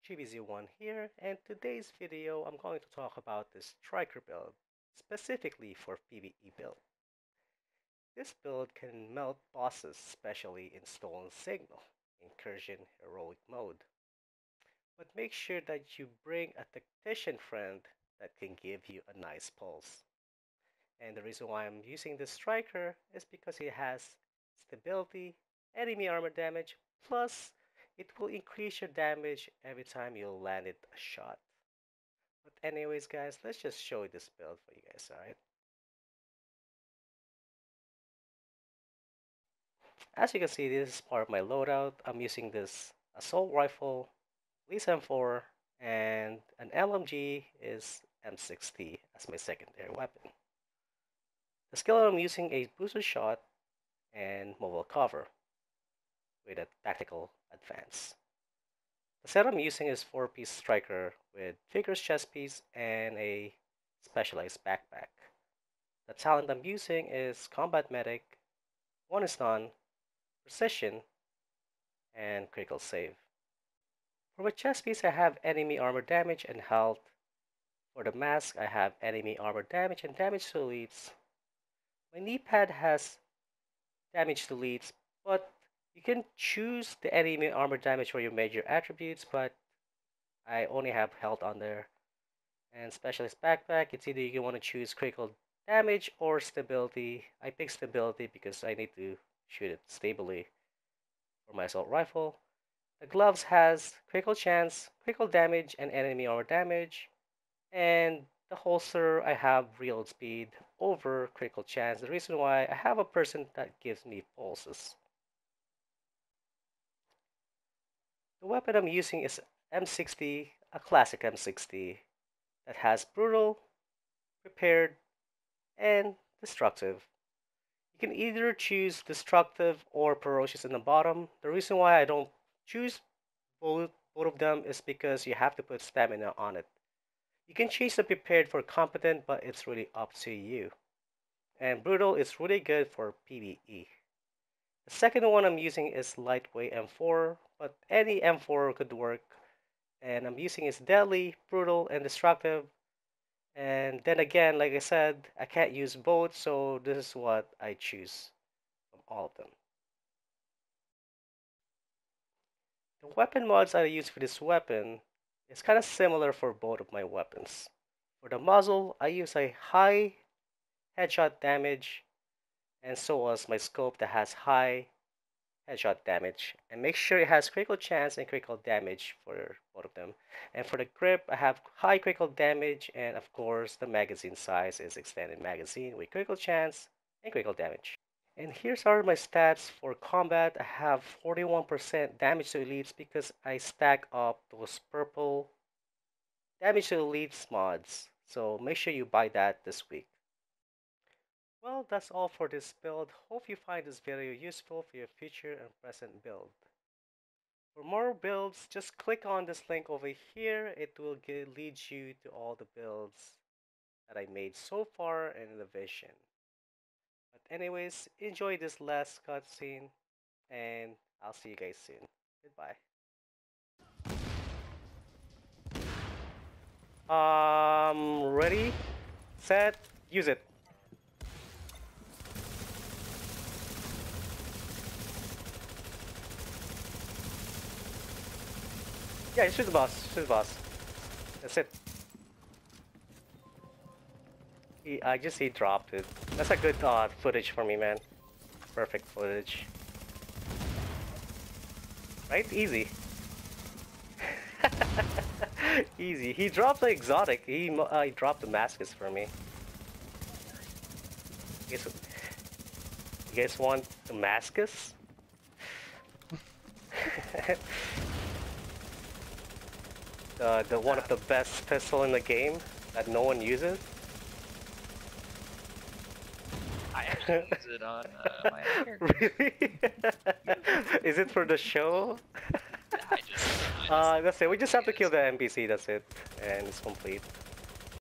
GBZ1 here, and today's video I'm going to talk about the Striker build, specifically for PVE build. This build can melt bosses, especially in Stolen Signal, Incursion, Heroic mode. But make sure that you bring a tactician friend that can give you a nice pulse. And the reason why I'm using this Striker is because it has stability, enemy armor damage, plus it will increase your damage every time you land it a shot. But anyways guys, let's just show this build for you guys, alright? As you can see, this is part of my loadout. I'm using this assault rifle, Lee's M4, and an LMG is M60 as my secondary weapon. The skill I'm using is booster shot and mobile cover with a tactical advance. The set I'm using is 4-piece striker with figures chest piece and a specialized backpack. The talent I'm using is combat medic, one is none, precision, and critical save. For my chest piece I have enemy armor damage and health. For the mask I have enemy armor damage and damage to elites. My knee pad has damage to elites, but you can choose the enemy armor damage for your major attributes, but I only have health on there. And specialist backpack, it's either you want to choose critical damage or stability. I pick stability because I need to shoot it stably for my assault rifle. The gloves has critical chance, critical damage, and enemy armor damage. And the holster, I have reload speed over critical chance. The reason why I have a person that gives me pulses. The weapon I'm using is M60, a classic M60 that has brutal, prepared, and destructive. You can either choose destructive or ferocious in the bottom. The reason why I don't choose both of them is because you have to put stamina on it. You can change the prepared for competent, but it's really up to you. And brutal is really good for PVE. The second one I'm using is lightweight M4, but any M4 could work. And I'm using is deadly, brutal, and destructive. And then again, like I said, I can't use both, so this is what I choose from all of them. The weapon mods I use for this weapon is kind of similar for both of my weapons. For the muzzle, I use a high headshot damage, and so was my scope that has high headshot damage. And make sure it has critical chance and critical damage for both of them. And for the grip, I have high critical damage, and of course the magazine size is extended magazine with critical chance and critical damage. And here's are my stats for combat. I have 41% damage to elites because I stack up those purple damage to elites mods. So make sure you buy that this week. Well, that's all for this build. Hope you find this video useful for your future and present build. For more builds, just click on this link over here. It will lead you to all the builds that I made so far in the vision. But anyways, enjoy this last cutscene, and I'll see you guys soon. Goodbye. Ready, set, use it. Yeah, shoot the boss. Shoot the boss. That's it. I just he dropped it. That's a good footage for me, man. Perfect footage. Right? Easy. Easy. He dropped the exotic. He dropped the Damascus for me. You guys want Damascus? The one of the best pistol in the game that no one uses. I actually use it on my character. Really? Is it for the show? I just That's it. We just have to kill the NPC. That's it, and it's complete.